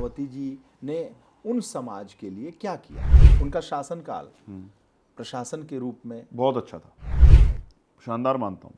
मायावती जी ने उन समाज के लिए क्या किया? उनका शासनकाल प्रशासन के रूप में बहुत अच्छा था, शानदार मानता हूँ,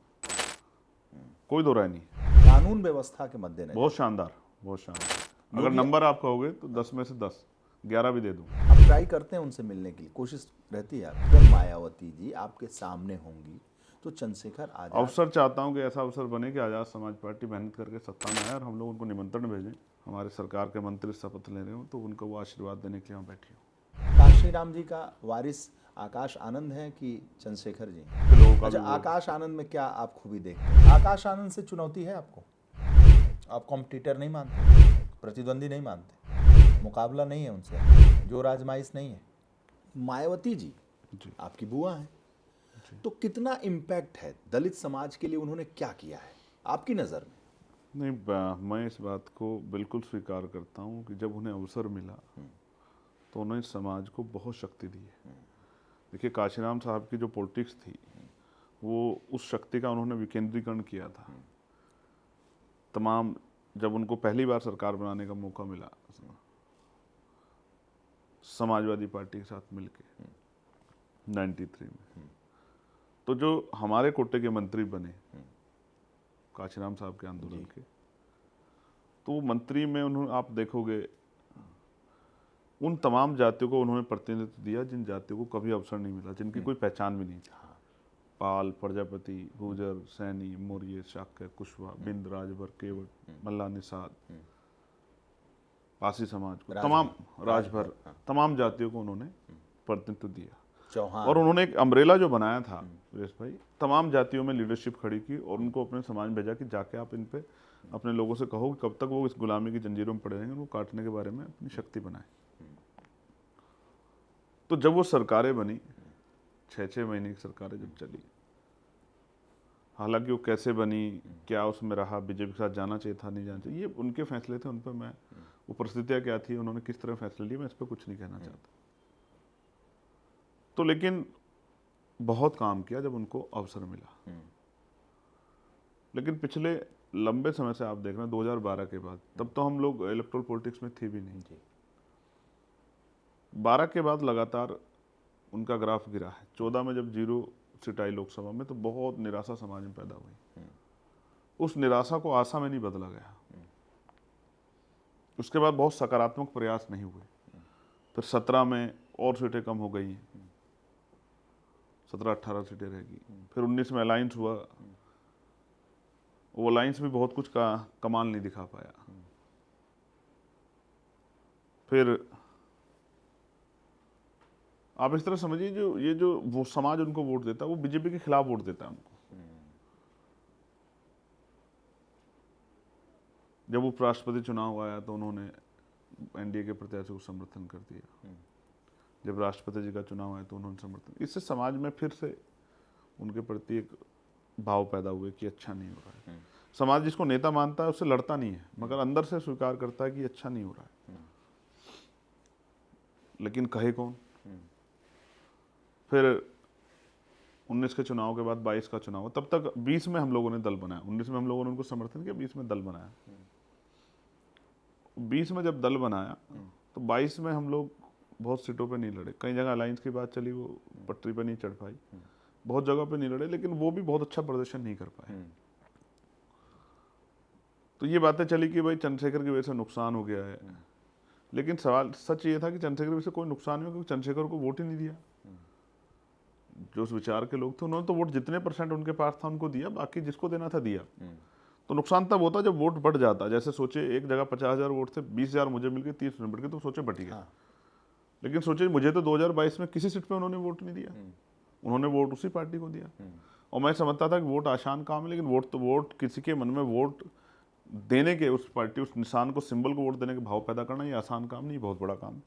कोई दो राय नहीं, कानून व्यवस्था के मद्देनजर बहुत शानदार, बहुत शानदार। अगर योगी नंबर आप कहोगे तो 10 में से 10, 11 भी दे दूँ। आप ट्राई करते हैं उनसे मिलने के लिए, कोशिश रहती है आपकी। जब मायावती जी आपके सामने होंगी तो चंद्रशेखर आजाद अवसर चाहता हूँ कि ऐसा अवसर बने कि आज़ाद समाज पार्टी मेहनत करके सत्ता में आए और हम लोग उनको निमंत्रण भेजें। हमारे सरकार के मंत्री शपथ ले रहे हो तो उनको वो आशीर्वाद देने के लिए वहाँ बैठी हो। काशी राम जी का वारिस आकाश आनंद है कि चंद्रशेखर जी? लोगों का अच्छा, भी आकाश आनंद में क्या आप खूबी देखते हैं? आकाश आनंद से चुनौती है आपको? आप कॉम्पिटिटर नहीं मानते, प्रतिद्वंदी नहीं मानते, मुकाबला नहीं है उनसे, जोर आजमाइश नहीं है? मायावती जी आपकी बुआ हैं, तो कितना इम्पैक्ट है दलित समाज के लिए? उन्होंने क्या किया है आपकी नज़र में? नहीं, मैं इस बात को बिल्कुल स्वीकार करता हूँ कि जब उन्हें अवसर मिला तो उन्होंने समाज को बहुत शक्ति दी है। देखिए, काशीराम साहब की जो पॉलिटिक्स थी वो उस शक्ति का उन्होंने विकेंद्रीकरण किया था। तमाम, जब उनको पहली बार सरकार बनाने का मौका मिला समाजवादी पार्टी के साथ मिलके 93 में, तो जो हमारे कोटे के मंत्री बने काशीराम साहब के आंदोलन के, तो मंत्री में उन्होंने, आप देखोगे, उन तमाम जातियों को उन्होंने प्रतिनिधित्व दिया जिन जातियों को कभी अवसर नहीं मिला, जिनकी कोई पहचान भी नहीं थी। पाल, प्रजापति, गुर्जर, सैनी, मौर्य, शाक्य, कुशवाहा, बिंद, राजभर, केवट, मल्ला, निषाद, पासी समाज को, तमाम राजभर, तमाम जातियों को उन्होंने प्रतिनिधित्व दिया। चौहान, और उन्होंने एक अम्ब्रेला जो बनाया था सुरेश भाई, तमाम जातियों में लीडरशिप खड़ी की और उनको अपने समाज में भेजा कि जाके आप इन पे अपने लोगों से कहो कि कब तक वो इस गुलामी की जंजीरों में पड़े रहेंगे, उनको काटने के बारे में अपनी शक्ति बनाए। तो जब वो सरकारें बनी, 6-6 महीने की सरकारें जब चली, हालांकि वो कैसे बनी, क्या उसमें रहा, बीजेपी के साथ जाना चाहिए था, नहीं जाना चाहिए, ये उनके फैसले थे, उन पर मैं, वो परिस्थितियाँ क्या थी, उन्होंने किस तरह फैसले लिए, मैं इस पर कुछ नहीं कहना चाहता। तो लेकिन बहुत काम किया जब उनको अवसर मिला। लेकिन पिछले लंबे समय से आप देख रहे हैं 2012 के बाद, तब तो हम लोग इलेक्टोरल पॉलिटिक्स में थे भी नहीं। 12 के बाद लगातार उनका ग्राफ गिरा है। 14 में जब 0 सीट आई लोकसभा में तो बहुत निराशा समाज में पैदा हुई। उस निराशा को आशा में नहीं बदला गया। उसके बाद बहुत सकारात्मक प्रयास नहीं हुए। फिर 17 में और सीटें कम हो गई, 17-18 सीटें रहेगी। फिर 19 में अलायंस हुआ, वो अलायंस भी बहुत कुछ का कमाल नहीं दिखा पाया। फिर आप इस तरह समझिए, जो ये जो वो समाज उनको वोट देता है वो बीजेपी के खिलाफ वोट देता है उनको। जब उपराष्ट्रपति चुनाव आया तो उन्होंने एनडीए के प्रत्याशी को समर्थन कर दिया। जब राष्ट्रपति जी का चुनाव आया तो उन्होंने समर्थन। इससे समाज में फिर से उनके प्रति एक भाव पैदा हुए कि अच्छा नहीं हो रहा है। समाज जिसको नेता मानता है उससे लड़ता नहीं है, मगर अंदर से स्वीकार करता है कि अच्छा नहीं हो रहा है। लेकिन कहे कौन? फिर 19 के चुनाव के बाद 22 का चुनाव, तब तक 20 में हम लोगों ने दल बनाया। 19 में हम लोगों ने उनको समर्थन किया, 20 में दल बनाया। 20 में जब दल बनाया तो 22 में हम लोग बहुत सीटों पे नहीं लड़े। कई जगह अलायंस की बात चली, वो पटरी पे नहीं चढ़ पाई। बहुत जगह पे नहीं लड़े, लेकिन वो भी बहुत अच्छा प्रदर्शन नहीं कर पाए। तो ये बातें चली कि भाई चंद्रशेखर की वजह से नुकसान हो गया है। लेकिन सवाल सच ये था कि चंद्रशेखर की वजह से कोई नुकसान नहीं हुआ, क्योंकि चंद्रशेखर को वोट ही नहीं दिया। जो उस विचार के लोग थे उन्होंने तो वोट जितने % उनके पास था उनको दिया, बाकी जिसको देना था दिया। तो नुकसान तब होता जब वोट बढ़ जाता। जैसे सोचे एक जगह 50,000 वोट थे, 20,000 मुझे मिल गए, 30 बढ़ गए, तो सोचे बट गया। लेकिन सोचे मुझे तो 2022 में किसी सीट पे उन्होंने वोट नहीं दिया, उन्होंने वोट उसी पार्टी को दिया। और मैं समझता था कि वोट आसान काम है, लेकिन वोट किसी के मन में वोट देने के, उस पार्टी, उस निशान को, सिंबल को वोट देने के भाव पैदा करना, ये आसान काम नहीं, बहुत बड़ा काम।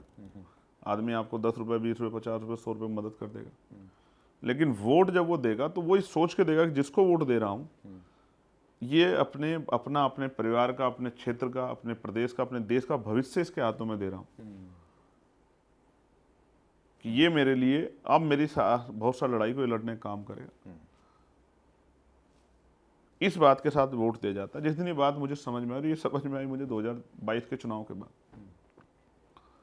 आदमी आपको 10 रुपये, 20 रुपये, 50 रुपये, 100 रुपये मदद कर देगा। लेकिन वोट जब वो देगा तो वो इस सोच के देगा कि जिसको वोट दे रहा हूँ ये अपने परिवार का, अपने क्षेत्र का, अपने प्रदेश का, अपने देश का भविष्य इसके हाथों में दे रहा हूँ कि ये मेरे लिए अब मेरी बहुत सा लड़ाई को लड़ने का काम करेगा। इस बात के साथ वोट दिया जाता है। जिस दिन ये बात मुझे समझ में आई, और ये समझ में आई मुझे 2022 के चुनाव के बाद,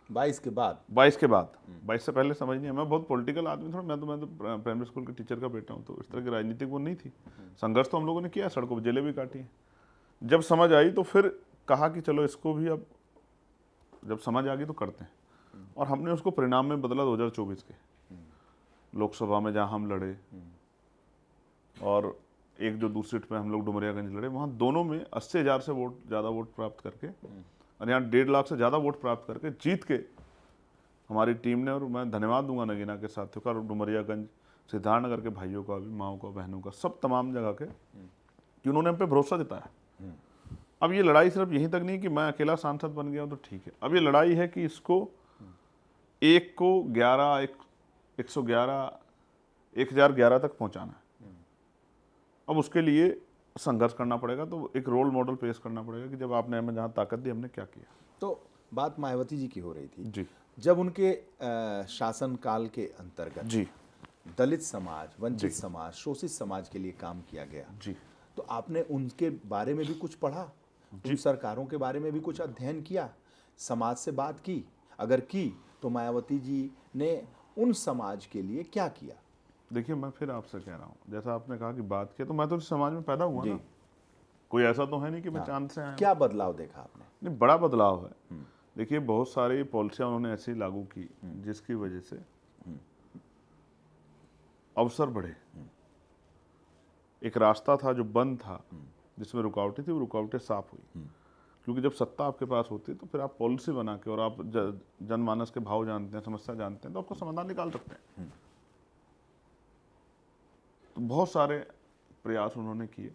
22 के बाद 22 के बाद। 22 से पहले समझ नहीं है। मैं बहुत पॉलिटिकल आदमी था, मैं तो प्राइमरी स्कूल के टीचर का बेटा हूँ, तो इस तरह की राजनीतिक वो नहीं थी। संघर्ष तो हम लोगों ने किया, सड़कों पर जेलें भी काटी हैं। जब समझ आई तो फिर कहा कि चलो इसको भी अब जब समझ आ गई तो करते हैं, और हमने उसको परिणाम में बदला 2024 के लोकसभा में, जहाँ हम लड़े और एक जो दूसरी सीट पे हम लोग डुमरियागंज लड़े, वहाँ दोनों में 80,000 से ज़्यादा वोट प्राप्त करके और यहाँ 1.5 लाख से ज़्यादा वोट प्राप्त करके जीत के हमारी टीम ने, और मैं धन्यवाद दूंगा नगीना के साथियों का, और डुमरियागंज सिद्धार्थनगर के भाइयों का भी, माओ का, बहनों का, सब तमाम जगह के, कि उन्होंने हम पे भरोसा जताया। अब ये लड़ाई सिर्फ यहीं तक नहीं कि मैं अकेला सांसद बन गया हूं तो ठीक है, अब ये लड़ाई है कि इसको 1 को 11, 111, 1011 तक पहुंचाना है। अब उसके लिए संघर्ष करना पड़ेगा, तो एक रोल मॉडल पेश करना पड़ेगा कि जब आपने हमें जहाँ ताकत दी हमने क्या किया। तो बात मायावती जी की हो रही थी जी जब उनके शासनकाल के अंतर्गत जी दलित समाज, वंचित समाज, शोषित समाज के लिए काम किया गया, जी। तो आपने उनके बारे में भी कुछ पढ़ा, उन सरकारों के बारे में भी कुछ अध्ययन किया, समाज से बात की? अगर की तो मायावती जी ने उन समाज के लिए क्या किया? देखिए, मैं फिर आपसे कह रहा हूँ, जैसा आपने कहा कि बात किया, तो मैं तो इस समाज में पैदा हुआ जी। ना, कोई ऐसा तो है नहीं कि मैं चांद से आया हूं। क्या बदलाव देखा आपने? नहीं, बड़ा बदलाव है। देखिए, बहुत सारी पॉलिसियां उन्होंने ऐसी लागू की जिसकी वजह से अवसर बढ़े। एक रास्ता था जो बंद था, जिसमें रुकावटें थी, वो रुकावटें साफ हुई। क्योंकि जब सत्ता आपके पास होती है तो फिर आप पॉलिसी बना के, और आप जनमानस के भाव जानते हैं, समस्या जानते हैं, तो आपको समाधान निकाल सकते हैं। तो बहुत सारे प्रयास उन्होंने किए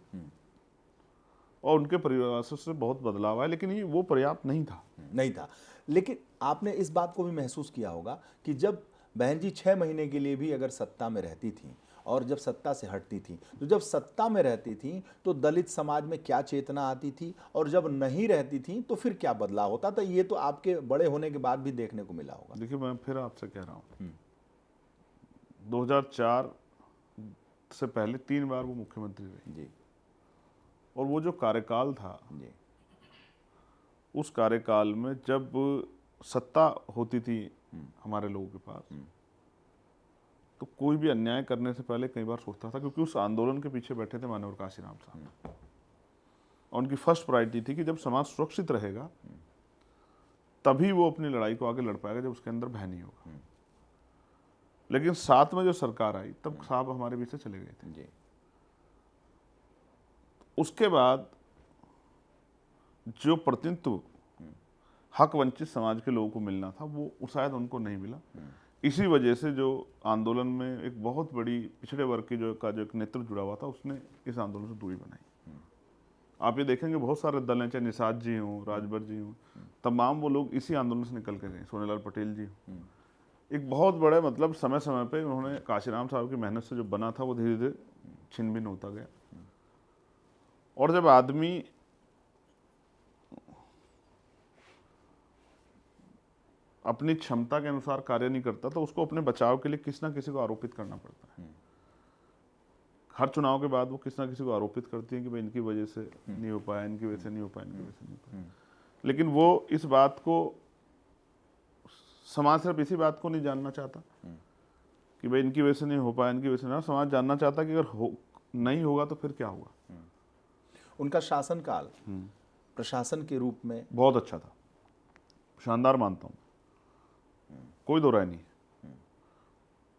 और उनके प्रयासों से बहुत बदलाव आया, लेकिन ये वो पर्याप्त नहीं था। नहीं था। लेकिन आपने इस बात को भी महसूस किया होगा कि जब बहन जी 6 महीने के लिए भी अगर सत्ता में रहती थी और जब सत्ता से हटती थी, तो जब सत्ता में रहती थी तो दलित समाज में क्या चेतना आती थी, और जब नहीं रहती थी तो फिर क्या बदलाव होता था? ये तो आपके बड़े होने के बाद भी देखने को मिला होगा। देखिए, मैं फिर आपसे कह रहा हूँ, 2004 से पहले 3 बार वो मुख्यमंत्री रहे जी और वो जो कार्यकाल था, जी उस कार्यकाल में जब सत्ता होती थी हमारे लोगों के पास, तो कोई भी अन्याय करने से पहले कई बार सोचता था, क्योंकि उस आंदोलन के पीछे बैठे थे मानव काशीराम साहब, और उनकी फर्स्ट प्रायोरिटी थी कि जब समाज सुरक्षित रहेगा तभी वो अपनी लड़ाई को आगे लड़ पाएगा, जब उसके अंदर भय नहीं होगा। लेकिन साथ में जो सरकार आई तब साहब हमारे बीच से चले गए थे। जी उसके बाद जो प्रतिनिधित्व हक वंचित समाज के लोगों को मिलना था, वो शायद उनको नहीं मिला। इसी वजह से जो आंदोलन में एक बहुत बड़ी पिछड़े वर्ग की जो एक नेतृत्व जुड़ा हुआ था, उसने इस आंदोलन से दूरी बनाई। आप ये देखेंगे बहुत सारे दल हैं, चाहे निषाद जी हों, राजभर जी हों, तमाम वो लोग इसी आंदोलन से निकल के गए। सोनेलाल पटेल जी, एक बहुत बड़े मतलब समय समय पे उन्होंने काशीराम साहब की मेहनत से जो बना था वो धीरे धीरे छिन भिन्न होता गया। और जब आदमी अपनी क्षमता के अनुसार कार्य नहीं करता तो उसको अपने बचाव के लिए किसी ना किसी को आरोपित करना पड़ता है। हर चुनाव के बाद वो किसी ना किसी को आरोपित करती है कि भाई इनकी वजह से नहीं हो पाया, इनकी वजह से नहीं हो पाया, इनकी वजह से नहीं हो पाया। लेकिन वो इस बात को, समाज सिर्फ इसी बात को नहीं जानना चाहता कि भाई इनकी वजह से नहीं हो पाया, इनकी वजह से नहीं। समाज जानना चाहता कि अगर नहीं होगा तो फिर क्या होगा। उनका शासनकाल प्रशासन के रूप में बहुत अच्छा था, शानदार मानता हूँ, कोई दो राय नहीं।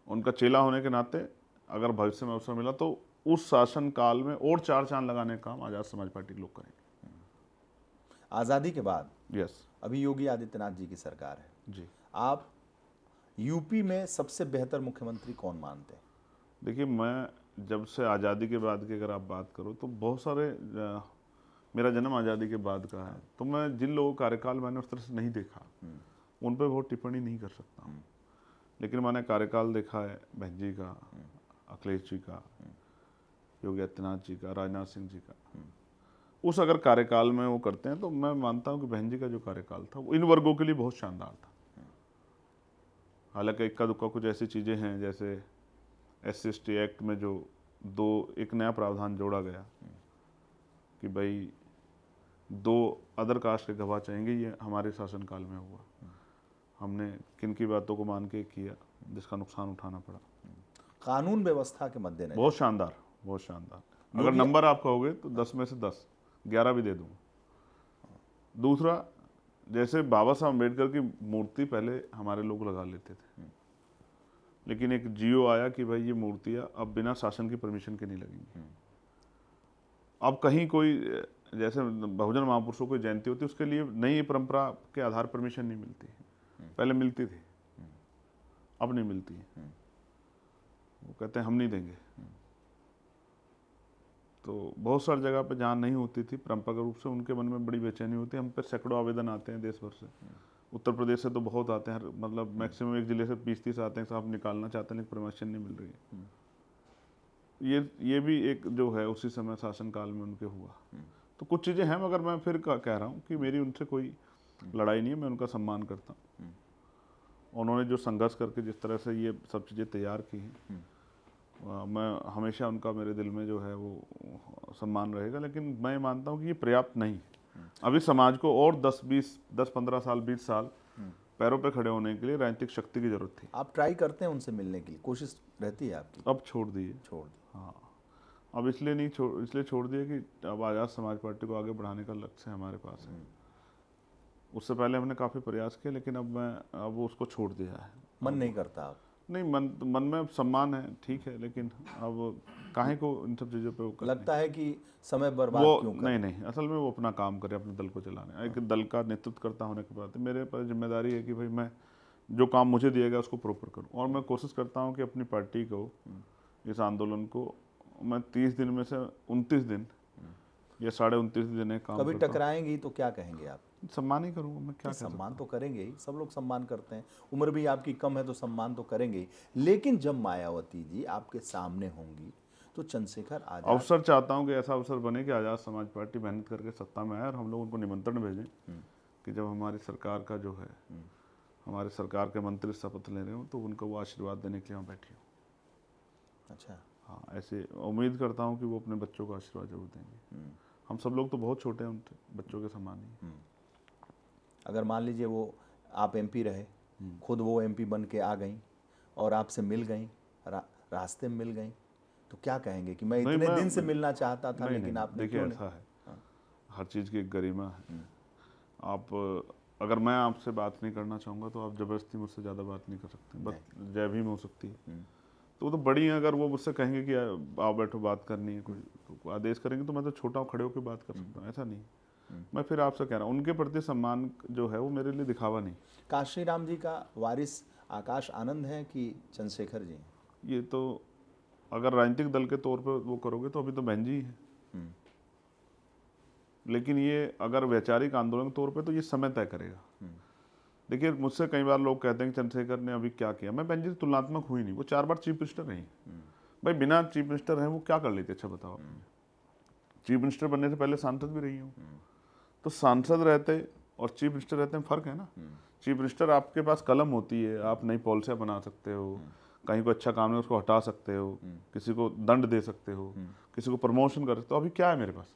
उनका चेला होने के नाते अगर भविष्य में अवसर मिला तो उस शासन काल में और 4 चांद लगाने का काम आजाद समाज पार्टी के लोग करेंगे। आज़ादी के बाद यस, अभी योगी आदित्यनाथ जी की सरकार है जी। आप यूपी में सबसे बेहतर मुख्यमंत्री कौन मानते हैं? देखिए, मैं जब से आज़ादी के बाद की अगर आप बात करो तो बहुत सारे, मेरा जन्म आज़ादी के बाद का है, तो मैं जिन लोगों का कार्यकाल मैंने उस तरह से नहीं देखा उन पर बहुत टिप्पणी नहीं कर सकता हूँ। लेकिन मैंने कार्यकाल देखा है बहन जी का, अखिलेश जी का, योगी आदित्यनाथ जी का, राजनाथ सिंह जी का। उस अगर कार्यकाल में वो करते हैं तो मैं मानता हूँ कि बहन जी का जो कार्यकाल था वो इन वर्गों के लिए बहुत शानदार था। हालांकि इक्का दुक्का कुछ ऐसी चीज़ें हैं, जैसे SC/ST एक्ट में जो एक नया प्रावधान जोड़ा गया कि भाई 2 अदर कास्ट के गवाह चाहेंगे, ये हमारे शासनकाल में हुआ। हमने किन की बातों को मान के किया जिसका नुकसान उठाना पड़ा। कानून व्यवस्था के मद्देनजर बहुत शानदार, बहुत शानदार। अगर योगी- नंबर आप कहोगे तो 10 में से 10, 11 भी दे दूंगा। दूसरा, जैसे बाबा साहब अम्बेडकर की मूर्ति पहले हमारे लोग लगा लेते थे, लेकिन एक जियो आया कि भाई ये मूर्तियां अब बिना शासन की परमिशन के नहीं लगेंगी। अब कहीं कोई, जैसे बहुजन महापुरुषों की जयंती होती है, उसके लिए नई परंपरा के आधार परमिशन नहीं मिलती। पहले मिलती थी, अब नहीं मिलती है। वो कहते हैं हम नहीं देंगे। तो बहुत सारी जगह पे जहाँ नहीं होती थी परंपरागत रूप से, उनके मन में बड़ी बेचैनी होती है। हम पे सैकड़ों आवेदन आते हैं देश भर से। उत्तर प्रदेश से तो बहुत आते हैं, मतलब मैक्सिमम एक जिले से 20-30 आते हैं, साहब निकालना चाहते हैं लेकिन परमिशन नहीं मिल रही है। ये भी एक जो है उसी समय शासनकाल में उनके हुआ। तो कुछ चीज़ें हैं, मगर मैं फिर कह रहा हूँ कि मेरी उनसे कोई लड़ाई नहीं है, मैं उनका सम्मान करता हूँ। उन्होंने जो संघर्ष करके जिस तरह से ये सब चीज़ें तैयार की हैं, मैं हमेशा उनका मेरे दिल में जो है वो सम्मान रहेगा। लेकिन मैं मानता हूँ कि ये पर्याप्त नहीं है। अभी समाज को और 10-15 साल, 20 साल पैरों पे खड़े होने के लिए राजनीतिक शक्ति की जरूरत थी। आप ट्राई करते हैं उनसे मिलने के लिए, कोशिश रहती है आपकी? अब छोड़ दिए। हाँ, अब इसलिए छोड़ दिए कि अब आज़ाद समाज पार्टी को आगे बढ़ाने का लक्ष्य हमारे पास है। उससे पहले हमने काफ़ी प्रयास किए, लेकिन अब उसको छोड़ दिया है। मन नहीं करता आप? नहीं, मन में सममान है, ठीक है, लेकिन अब काहे को इन सब चीज़ों पे वो करने? लगता है कि समय बर्बाद क्यों करें? नहीं, असल में वो अपना काम करे, अपने दल को चलाने। एक दल का नेतृत्व करता होने के बाद मेरे पास जिम्मेदारी है कि भाई मैं जो काम मुझे दिया गया उसको प्रॉपर करूं। और मैं कोशिश करता हूं कि अपनी पार्टी को, इस आंदोलन को मैं 30 दिन में से 29 दिन या 29.5 दिन काम कभी करता हूं। टकराएंगी तो क्या कहेंगे आप? सम्मान ही करूंगा मैं, क्या कह सकता सम्मान तो करेंगे ही, सब लोग सम्मान करते हैं। उम्र भी आपकी कम है तो सम्मान तो करेंगे ही। लेकिन जब मायावती जी आपके सामने होंगी तो चंद्रशेखर आजाद, अवसर चाहता हूं कि ऐसा अवसर बने कि आज़ाद समाज पार्टी मेहनत करके सत्ता में आए और हम लोग उनको निमंत्रण भेजें कि जब हमारी सरकार का जो है, हमारे सरकार के मंत्री शपथ ले रहे हो तो उनको वो आशीर्वाद देने के लिए वहाँ बैठी हो। अच्छा, हाँ, ऐसे उम्मीद करता हूँ कि वो अपने बच्चों को आशीर्वाद जरूर देंगे। हम सब लोग तो बहुत छोटे हैं उनसे, बच्चों के समान ही। अगर मान लीजिए वो आप एमपी रहे, खुद वो एमपी बन के आ गई और आपसे मिल गई, रास्ते में मिल गई, तो क्या कहेंगे कि मैं इतने दिन से मिलना चाहता था लेकिन आपने देखिए, क्यों ऐसा है, हर चीज़ की एक गरिमा है। आप, अगर मैं आपसे बात नहीं करना चाहूँगा तो आप जबरदस्ती मुझसे ज़्यादा बात नहीं कर सकते। बस जय भीम हो सकती है, तो वो तो बड़ी है। अगर वो मुझसे कहेंगे कि आओ बैठो बात करनी है, कोई आदेश करेंगे तो मैं तो छोटा हूँ, खड़े होकर बात कर सकता हूँ, ऐसा नहीं। मैं फिर आपसे कह रहा हूँ, उनके प्रति सम्मान जो है वो मेरे लिए दिखावा नहीं। काशी राम जी का वारिस आकाश आनंद है कि चंद्रशेखर जी? ये तो अगर राजनीतिक दल के तौर पर वो करोगे तो अभी तो बहन जी है, लेकिन ये अगर वैचारिक आंदोलन के तौर पे तो ये समय तय करेगा। देखिए, मुझसे कई बार लोग कहते हैं कि चंद्रशेखर ने अभी क्या किया। मैं बहन जी से तुलनात्मक हुई नहीं, वो 4 बार चीफ मिनिस्टर रही। भाई बिना चीफ मिनिस्टर रहे वो क्या कर लेते? अच्छा बताओ। चीफ मिनिस्टर बनने से पहले सांसद भी रही हूँ, तो सांसद रहते और चीफ मिनिस्टर रहते हैं, फर्क है ना। चीफ मिनिस्टर आपके पास कलम होती है, आप नई पॉलिसियाँ बना सकते हो, कहीं को अच्छा काम है उसको हटा सकते हो, किसी को दंड दे सकते हो, किसी को प्रमोशन कर सकते हो। अभी क्या है मेरे पास?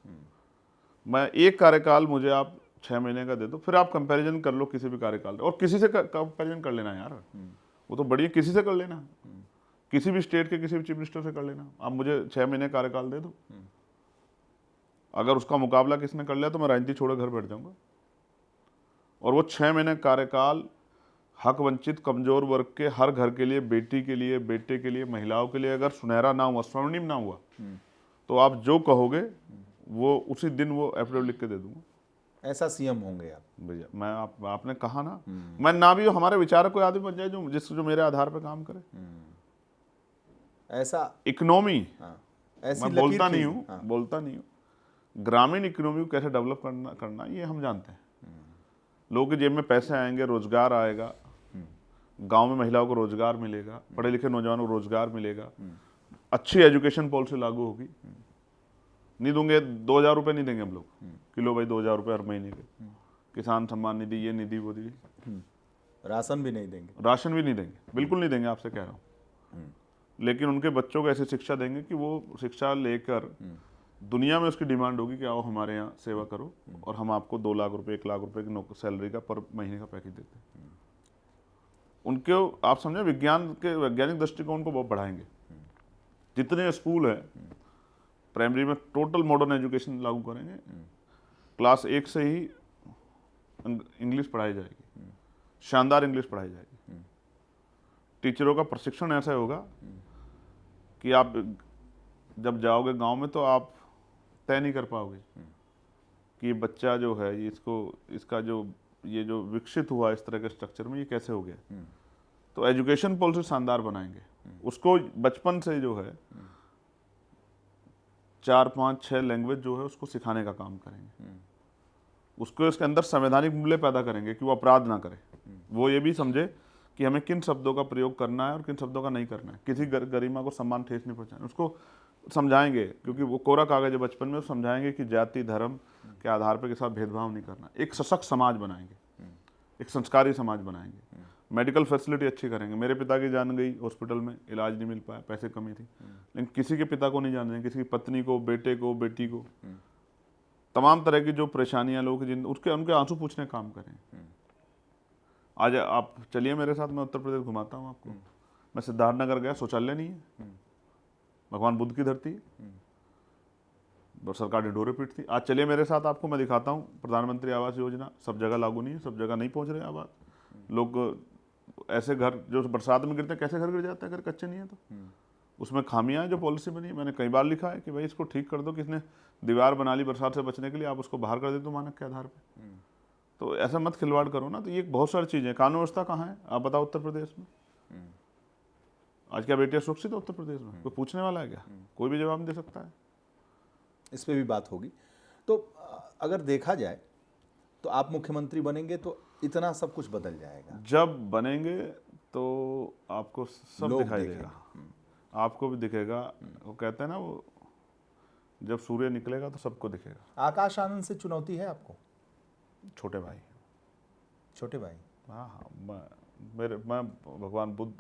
मैं एक कार्यकाल मुझे आप 6 महीने का दे दो, फिर आप कंपैरिजन कर लो किसी भी कार्यकाल, और किसी से कंपैरिजन कर लेना यार, वो तो बढ़िया, किसी से कर लेना, किसी भी स्टेट के किसी भी चीफ मिनिस्टर से कर लेना। आप मुझे 6 महीने कार्यकाल दे दो, अगर उसका मुकाबला किसने कर लिया तो मैं राजनीति छोड़े घर बैठ जाऊंगा। और वो 6 महीने कार्यकाल हक वंचित कमजोर वर्ग के हर घर के लिए, बेटी के लिए, बेटे के लिए, महिलाओं के लिए अगर सुनहरा ना हुआ, स्वर्णिम ना हुआ, तो आप जो कहोगे वो उसी दिन वो एफिडेविट लिख के दे दूंगा। ऐसा सीएम होंगे आप? भैया मैं आपने कहा ना, मैं ना भी हमारे विचारक कोई आदमी बन जाए जो मेरे आधार पर काम करे। ऐसा इकोनॉमी, ऐसी मैं बोलता नहीं हूँ, ग्रामीण इकोनॉमी को कैसे डेवलप करना ये हम जानते हैं। लोगों की जेब में पैसे आएंगे, रोजगार आएगा, गांव में महिलाओं को रोजगार मिलेगा, पढ़े लिखे नौजवानों को रोजगार मिलेगा, अच्छी एजुकेशन पॉलिसी लागू होगी। नहीं दूंगे 2000 रुपये नहीं देंगे हम लोग किलो, भाई 2000 रुपये हर महीने के, किसान सम्मान निधि, ये निधि वो निधि, राशन भी नहीं देंगे, राशन भी नहीं देंगे, बिल्कुल नहीं देंगे, आपसे कह रहा हूँ। लेकिन उनके बच्चों को ऐसी शिक्षा देंगे कि वो शिक्षा लेकर दुनिया में उसकी डिमांड होगी कि आओ हमारे यहाँ सेवा करो, और हम आपको 2 लाख रुपए, 1 लाख रुपए की सैलरी का पर महीने का पैकेज देते हैं। उनके आप समझे विज्ञान के वैज्ञानिक दृष्टिकोण को बहुत बढ़ाएंगे। जितने स्कूल है प्राइमरी में टोटल मॉडर्न एजुकेशन लागू करेंगे। क्लास 1 से ही इंग्लिश पढ़ाई जाएगी, शानदार इंग्लिश पढ़ाई जाएगी। टीचरों का प्रशिक्षण ऐसा होगा कि आप जब जाओगे गांव में तो आप तय नहीं कर पाओगे कि ये बच्चा जो है इसका ये जो विकसित हुआ इस तरह के स्ट्रक्चर में ये कैसे हो गया। तो एजुकेशन पॉलिसी शानदार बनाएंगे, उसको बचपन से जो है 4, 5, 6 लैंग्वेज जो है उसको सिखाने का काम करेंगे। उसको इसके अंदर संवैधानिक मूल्य पैदा करेंगे कि वो अपराध ना करे। वो ये भी समझे कि हमें किन शब्दों का प्रयोग करना है और किन शब्दों का नहीं करना है। किसी गरिमा को सम्मान ठेस नहीं पहुंचाना, उसको समझाएंगे, क्योंकि वो कोरा कागज है बचपन में। समझाएंगे कि जाति धर्म के आधार पर के साथ भेदभाव नहीं करना। एक सशक्त समाज बनाएंगे, एक संस्कारी समाज बनाएंगे। मेडिकल फैसिलिटी अच्छी करेंगे। मेरे पिता की जान गई हॉस्पिटल में, इलाज नहीं मिल पाया, पैसे कमी थी, लेकिन किसी के पिता को नहीं जान रहे, किसी की पत्नी को, बेटे को, बेटी को, तमाम तरह की जो परेशानियां लोग उनके आंसू पूछने का काम करें। आज आप चलिए मेरे साथ, मैं उत्तर प्रदेश घुमाता हूँ आपको। मैं सिद्धार्थनगर गया, शौचालय नहीं है, भगवान बुद्ध की धरती, सरकार ढिंढोरे पीटती। आज चलिए मेरे साथ, आपको मैं दिखाता हूँ प्रधानमंत्री आवास योजना सब जगह लागू नहीं है, सब जगह नहीं पहुँच रहे आवास। लोग ऐसे घर जो बरसात में गिरते हैं, कैसे घर गिर जाते हैं अगर कच्चे नहीं है तो। उसमें खामियां हैं जो पॉलिसी बनी है। मैंने कई बार लिखा है कि भाई इसको ठीक कर दो। किसने दीवार बना ली बरसात से बचने के लिए, आप उसको बाहर कर देते हो मानक के आधार पे। तो ऐसा मत खिलवाड़ करो ना। तो ये बहुत सारी चीजें। कानून व्यवस्था कहाँ है आप बताओ उत्तर प्रदेश में? आज क्या बेटियां सुरक्षित है उत्तर प्रदेश में? कोई पूछने वाला है क्या? कोई भी जवाब नहीं दे सकता है। इस पे भी बात होगी। तो अगर देखा जाए तो आप मुख्यमंत्री बनेंगे तो इतना सब कुछ बदल जाएगा। जब बनेंगे तो आपको सब लोग दिखाई देखेंगे। देगा, आपको भी दिखेगा। वो कहते हैं ना, वो जब सूर्य निकलेगा तो सबको दिखेगा। आकाश आनंद से चुनौती है आपको? छोटे भाई, छोटे भाई। हाँ, मैं भगवान बुद्ध,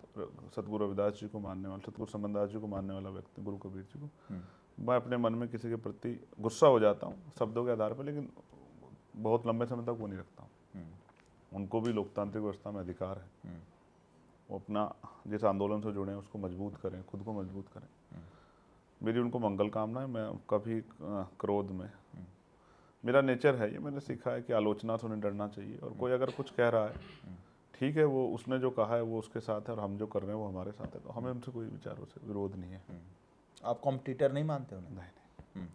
सतगुरु रविदास जी को मानने वाला, सतगुरु समनदास जी को मानने वाला व्यक्ति, गुरु कबीर जी को। मैं अपने मन में किसी के प्रति गुस्सा हो जाता हूँ शब्दों के आधार पर, लेकिन बहुत लंबे समय तक वो नहीं रखता हूँ। उनको भी लोकतांत्रिक व्यवस्था में अधिकार है। वो अपना जिस आंदोलन से जुड़े हैं उसको मजबूत करें, खुद को मजबूत करें। मेरी उनको मंगल कामना है। मैं कभी क्रोध में, मेरा नेचर है ये, मैंने सीखा है कि आलोचना से उन्हें डरना चाहिए। और कोई अगर कुछ कह रहा है, ठीक है, वो उसने जो कहा है वो उसके साथ है और हम जो कर रहे हैं वो हमारे साथ है, तो हमें उनसे कोई विचारों से विरोध नहीं है। आप कॉम्पिटिटर नहीं मानते उन्हें? नहीं।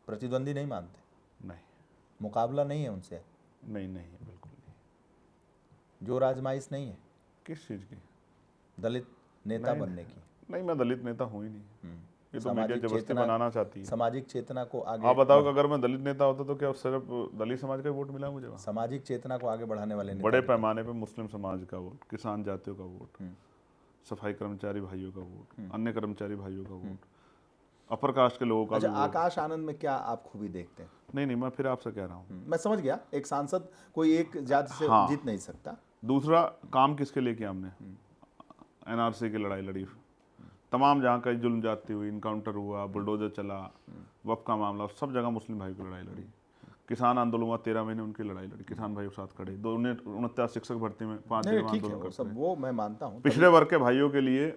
प्रतिद्वंदी नहीं मानते? नहीं, मुकाबला नहीं है उनसे? नहीं, बिल्कुल नहीं। जो आजमाइश नहीं है किस चीज़ की? दलित नेता बनने की? नहीं, मैं दलित नेता हूँ ही नहीं। ये तो मीडिया सामाजिक जबरदस्ती चेतना, बनाना चाहती है। सामाजिक चेतना को आगे, आप बताओ कि अगर मैं दलित नेता होता तो क्या सिर्फ दलित समाज का वोट मिला मुझे वहाँ? सामाजिक चेतना को आगे बढ़ाने वाले नेता बड़े पैमाने पे मुस्लिम समाज का वोट, किसान जातियों का वोट, सफाई कर्मचारी भाइयों का वोट, अन्य कर्मचारी भाइयों का वोट, अपर कास्ट के लोगों का अच्छा, भी वोट। आकाश आनंद में क्या आप खूबी देखते हैं? नहीं, मैं फिर आपसे कह रहा हूँ, मैं समझ गया, एक सांसद कोई एक जाति से हाँ। जीत नहीं सकता। दूसरा काम किसके लिए किया हमने? एनआरसी की लड़ाई लड़ी, तमाम जहाँ का जुल्म जाती हुई, इनकाउंटर हुआ, बुलडोजर चला, वफ का मामला, सब जगह मुस्लिम भाई की लड़ाई लड़ी। किसान आंदोलन हुआ, 13 महीने उनकी लड़ाई लड़ी, किसान भाइयों के साथ खड़े। 49 शिक्षक भर्ती में 5 दिन नहीं, ठीक है, आंदोलन वो करते सब हैं। वो मैं मानता हूँ। पिछड़े वर्ग के भाइयों के लिए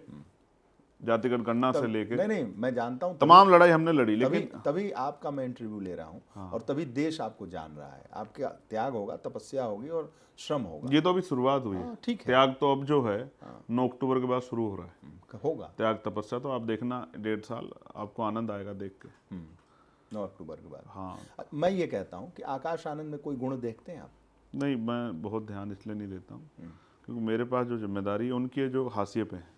जातिगत गणना से लेके नहीं, मैं जानता हूँ, तमाम लड़ाई हमने लड़ी। लेकिन तभी आपका मैं इंटरव्यू ले रहा हूँ और तभी देश आपको जान रहा है। आपका त्याग होगा, तपस्या होगी और श्रम होगा। ये तो अभी शुरुआत हुई है। ठीक है, त्याग तो अब जो है 9 अक्टूबर के बाद शुरू हो रहा है, होगा त्याग तपस्या। तो आप देखना 1.5 साल आपको आनंद आएगा देख के। 9 अक्टूबर के बाद। हाँ, मैं ये कहता हूँ कि आकाश आनंद में कोई गुण देखते हैं आप? नहीं, मैं बहुत ध्यान इसलिए नहीं देता हूँ क्योंकि मेरे पास जो जिम्मेदारी है उनकी जो हाशिए पे है,